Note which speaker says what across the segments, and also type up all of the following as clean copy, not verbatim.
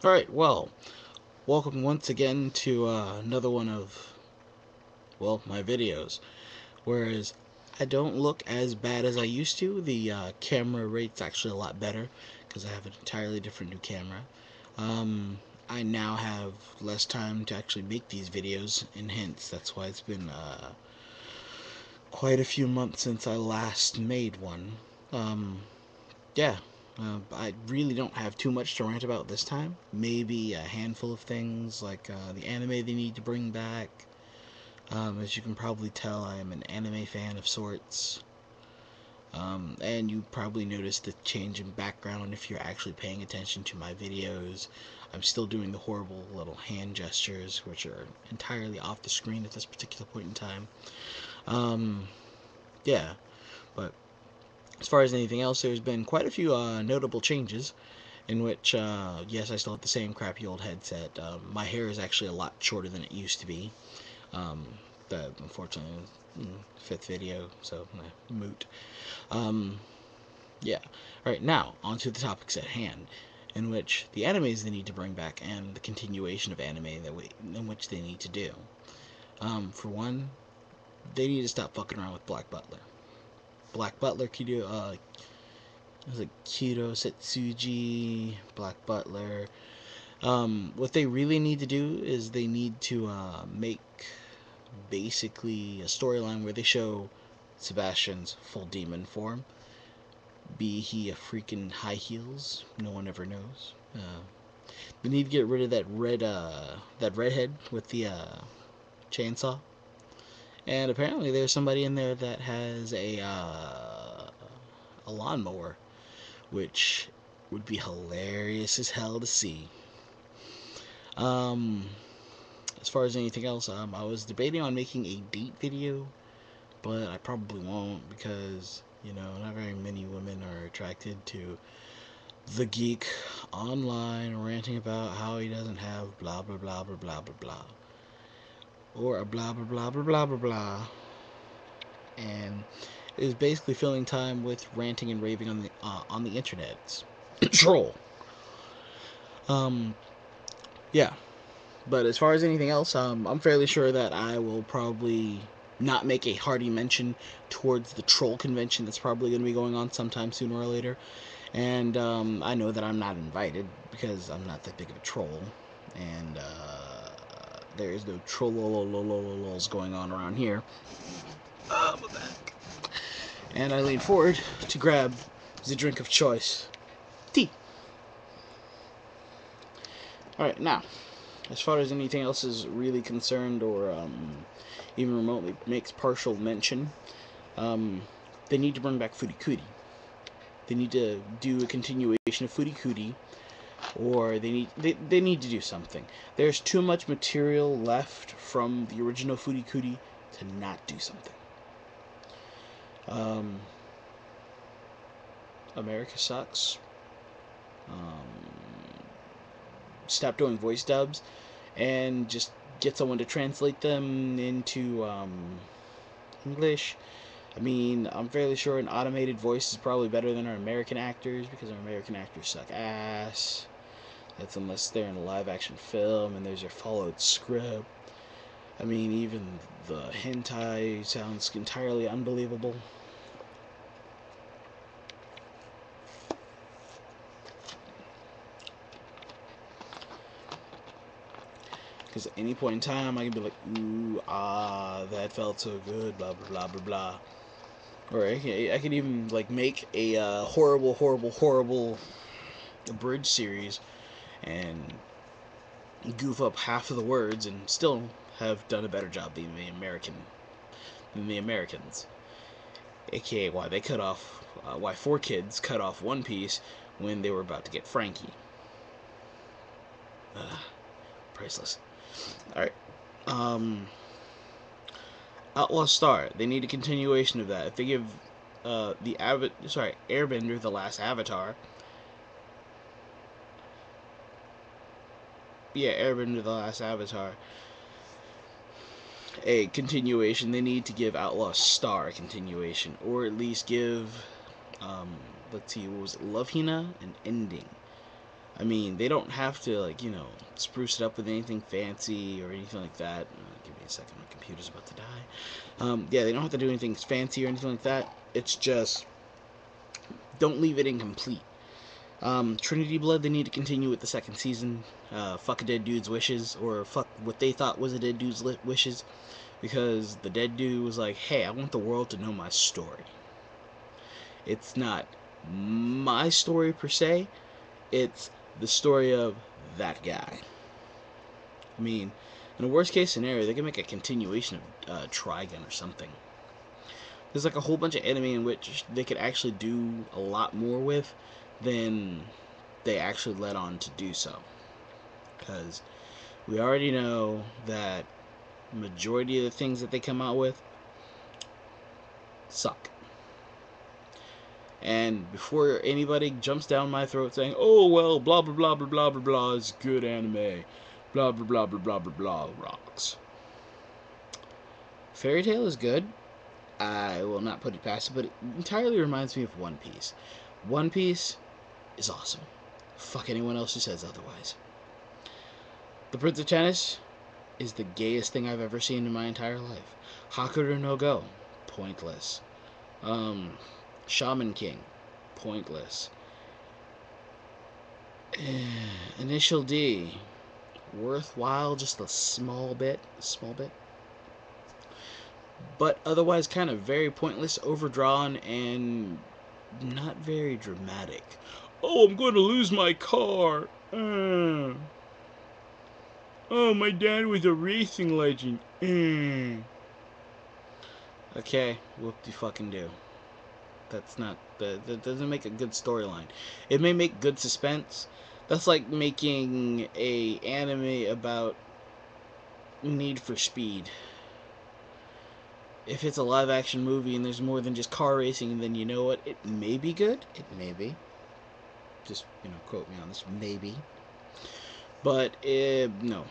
Speaker 1: Alright, well, welcome once again to another one of, well, my videos. Whereas I don't look as bad as I used to. The camera rate's actually a lot better because I have an entirely different new camera. Um, I now have less time to actually make these videos, and hence that's why it's been quite a few months since I last made one. Um, yeah, I really don't have too much to rant about this time. Maybe a handful of things like the anime they need to bring back. As you can probably tell, I am an anime fan of sorts. And you probably noticed the change in background if you're actually paying attention to my videos. I'm still doing the horrible little hand gestures, which are entirely off the screen at this particular point in time. Um, yeah, but as far as anything else, there's been quite a few notable changes in which, yes, I still have the same crappy old headset. My hair is actually a lot shorter than it used to be. Um, that unfortunately, fifth video, so moot. Um, yeah. All right, now on to the topics at hand, in which the animes they need to bring back and the continuation of anime in which they need to do. For one, they need to stop fucking around with Black Butler. Black Butler, was it Kiro Setsuji, Black Butler. What they really need to do is they need to make basically a storyline where they show Sebastian's full demon form. Be he a freaking high heels, no one ever knows. We need to get rid of that redhead with the chainsaw. And apparently, there's somebody in there that has a lawnmower, which would be hilarious as hell to see. Um, as far as anything else, I was debating on making a date video, but I probably won't because, not very many women are attracted to the geek online ranting about how he doesn't have blah blah blah blah blah blah blah. Or a blah blah blah blah blah blah blah. And is basically filling time with ranting and raving on the internet. Troll. Um, yeah. But as far as anything else, I'm fairly sure that I will probably not make a hearty mention towards the troll convention that's probably going to be going on sometime sooner or later. And I know that I'm not invited because I'm not that big of a troll. And there is no trolls going on around here. My back. And I lean forward to grab the drink of choice, tea. Alright, now, as far as anything else is really concerned or even remotely makes partial mention, um, they need to bring back Furikuri. They need to do a continuation of Furikuri, or they need to do something. There's too much material left from the original Furikuri to not do something. Um, America sucks. Um, Stop doing voice dubs and just get someone to translate them into English. I mean, I'm fairly sure an automated voice is probably better than our American actors because our American actors suck ass. That's unless they're in a live action film and there's a followed script. I mean, even the hentai sounds entirely unbelievable. Because at any point in time, I can be like, ooh, that felt so good, blah, blah, blah, blah, blah. Or I can even, like, make a horrible, horrible, horrible abridged series and goof up half of the words and still have done a better job than the Americans. AKA why 4Kids cut off One Piece when they were about to get Frankie. Priceless. Alright. Um, Outlaw Star. They need a continuation of that. If they give Airbender, the last Avatar. Yeah, Airbender, the last Avatar. A continuation. They need to give Outlaw Star a continuation, or at least give, let's see, what was it, Love Hina an ending. I mean, they don't have to, like, you know, spruce it up with anything fancy or anything like that. Give me a second, my computer's about to die. Yeah, they don't have to do anything fancy or anything like that. It's just, don't leave it incomplete. Trinity Blood, they need to continue with the second season. Fuck a dead dude's wishes, or fuck what they thought was a dead dude's wishes, because the dead dude was like, hey, I want the world to know my story. It's not my story per se, it's the story of that guy. I mean, in a worst case scenario, they can make a continuation of Trigun or something. There's like a whole bunch of anime in which they could actually do a lot more with than they actually let on to do so. Because we already know that majority of the things that they come out with suck. And before anybody jumps down my throat saying, oh, well, blah, blah, blah, blah, blah, blah, blah is good anime, blah, blah, blah, blah, blah, blah, blah, rocks. Fairy Tail is good. I will not put it past it, but it entirely reminds me of One Piece. One Piece is awesome. Fuck anyone else who says otherwise. The Prince of Tennis is the gayest thing I've ever seen in my entire life. Hakuto no Go, pointless. Shaman King, pointless. Initial D, worthwhile, just a small bit, but otherwise kind of very pointless, overdrawn, and not very dramatic. Oh, I'm going to lose my car. Oh, my dad was a racing legend. Okay, whoop-de-fucking-do. That's not, that doesn't make a good storyline. It may make good suspense. That's like making a anime about Need for Speed. If it's a live action movie and there's more than just car racing, then you know what? It may be good. It may be. Just, you know, quote me on this. Maybe. But, no.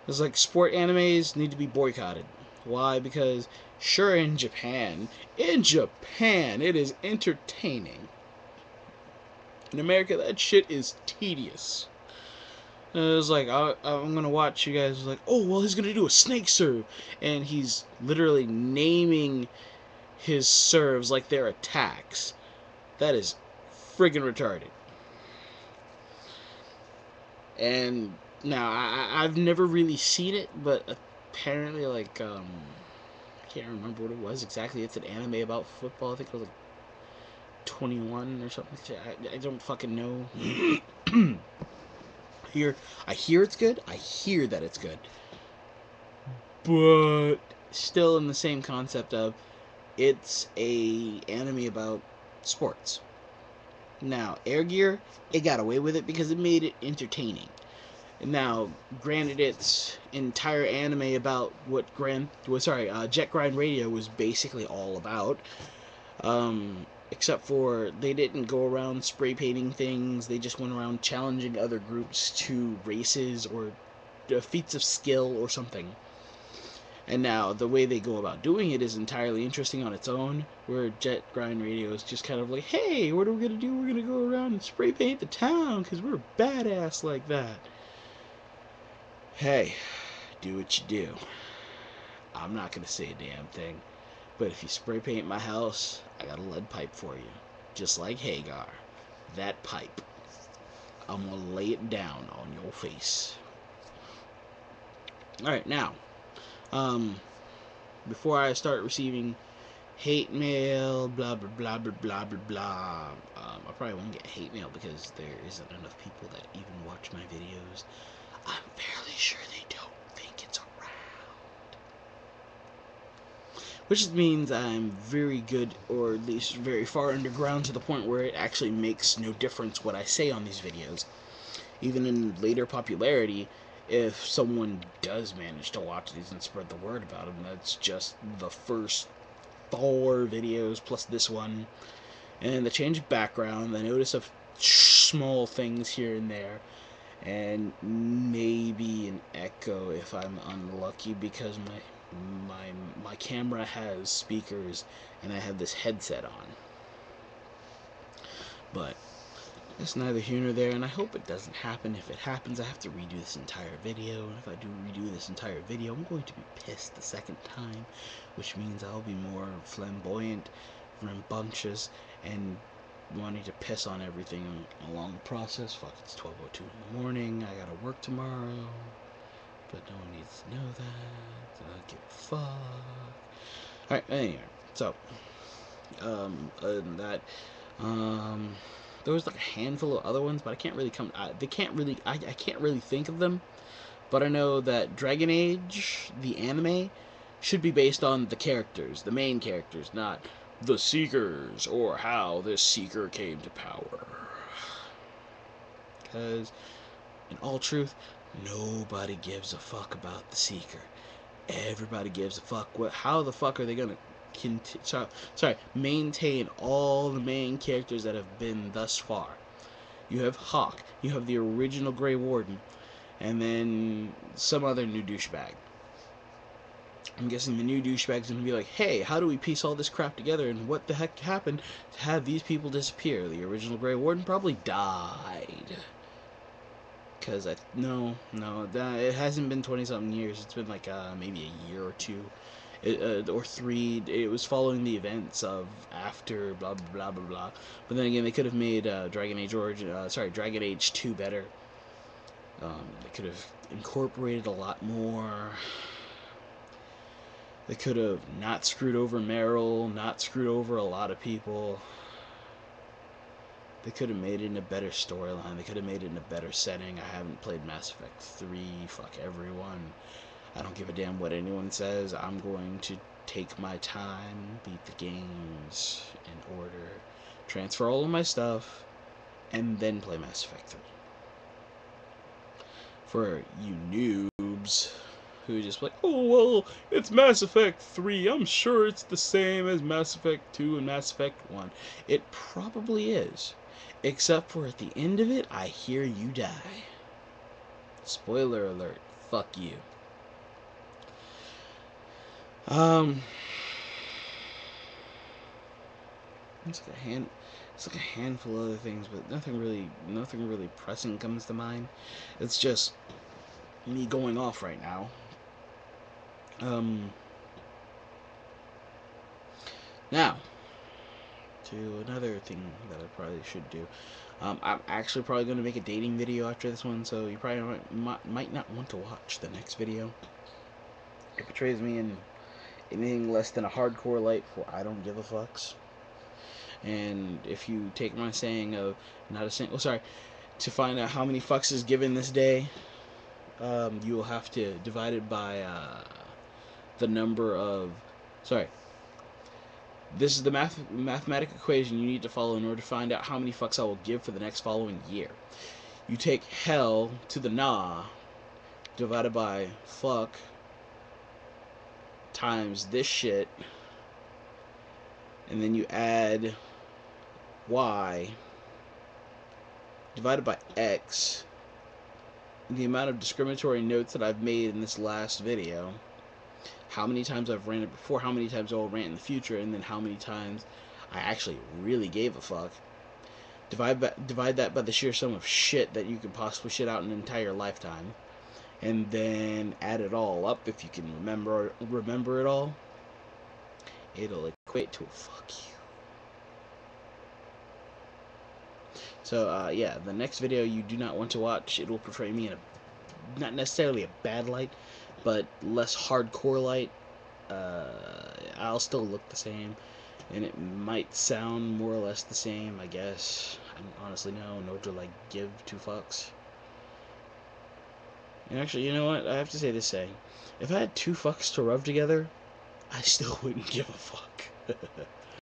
Speaker 1: It's like sport animes need to be boycotted. Why? Because, sure, in Japan, it is entertaining. In America, that shit is tedious. And it was like, I'm gonna watch you guys, like, oh, well, he's gonna do a snake serve. And he's literally naming his serves like they're attacks. That is friggin' retarded. And now, I've never really seen it, but apparently, like, I can't remember what it was exactly. It's an anime about football. I think it was like 21 or something. I don't fucking know. I hear it's good. I hear that it's good. But still in the same concept of it's a anime about sports. Now, Air Gear, it got away with it because it made it entertaining. Now, granted, it's entire anime about what Jet Grind Radio was basically all about. Except for they didn't go around spray painting things. They just went around challenging other groups to races or feats of skill or something. And now the way they go about doing it is entirely interesting on its own, where Jet Grind Radio is just kind of like, hey, what are we going to do? We're going to go around and spray paint the town because we're badass like that. Hey, do what you do. I'm not going to say a damn thing. But if you spray paint my house, I got a lead pipe for you. Just like Hagar. That pipe. I'm going to lay it down on your face. Alright, now. Before I start receiving hate mail, blah, blah, blah, blah, blah, blah, blah. I probably won't get hate mail because there isn't enough people that even watch my videos. I'm fairly sure they don't think it's around. Which means I'm very good, or at least very far underground, to the point where it actually makes no difference what I say on these videos. Even in later popularity, if someone does manage to watch these and spread the word about them, that's just the first 4 videos plus this one. And the change of background, the notice of small things here and there, and maybe an echo if I'm unlucky because my camera has speakers and I have this headset on. But It's neither here nor there, and I hope it doesn't happen. If it happens, I have to redo this entire video, and if I do redo this entire video, I'm going to be pissed the second time, which means I'll be more flamboyant, rambunctious, and wanting to piss on everything along the process. Fuck, it's 12:02 in the morning, I gotta work tomorrow, but no one needs to know that, I don't give a fuck. Alright, anyway, so, other than that, there was like a handful of other ones, but I can't really I can't really think of them, but I know that Dragon Age, the anime, should be based on the characters, the main characters, not the Seekers, or how this Seeker came to power. Because, in all truth, nobody gives a fuck about the Seeker. Everybody gives a fuck. How the fuck are they gonna maintain all the main characters that have been thus far? You have Hawk, you have the original Grey Warden, and then some other new douchebag. I'm guessing the new douchebag's gonna be like, hey, how do we piece all this crap together, and what the heck happened to have these people disappear? The original Grey Warden probably died. Because it hasn't been 20-something years. It's been like maybe a year or two, or three. It was following the events of after blah blah blah blah blah. But then again, they could have made Dragon Age 2 better. They could have incorporated a lot more. They could have not screwed over Meryl, not screwed over a lot of people. They could have made it in a better storyline. They could have made it in a better setting. I haven't played Mass Effect 3. Fuck everyone. I don't give a damn what anyone says. I'm going to take my time, beat the games in order, transfer all of my stuff, and then play Mass Effect 3. For you noobs who just like, oh, well, it's Mass Effect 3. I'm sure it's the same as Mass Effect 2 and Mass Effect 1. It probably is. Except for at the end of it, I hear you die. Spoiler alert. Fuck you. It's like a handful of other things, but nothing really pressing comes to mind. It's just me going off right now. Now, to another thing that I probably should do. I'm actually probably going to make a dating video after this one, so you probably might not want to watch the next video. It portrays me in anything less than a hardcore light for I don't give a fucks. And if you take my saying of not a single, to find out how many fucks is given this day, you will have to divide it by the number of, this is the mathematical equation you need to follow in order to find out how many fucks I will give for the next following year. You take hell to the nah, divided by fuck, times this shit, and then you add y, divided by x, the amount of discriminatory notes that I've made in this last video, how many times I've ranted before, how many times I will rant in the future, and then how many times I actually really gave a fuck. Divide that by the sheer sum of shit that you could possibly shit out in an entire lifetime, and then add it all up. If you can remember it all, it'll equate to a fuck you. So yeah, the next video you do not want to watch. It will portray me in a, not necessarily a bad light, but less hardcore light. I'll still look the same, and it might sound more or less the same, I guess. I don't honestly know, nor do I give two fucks. And actually, you know what? I have to say this saying. If I had two fucks to rub together, I still wouldn't give a fuck.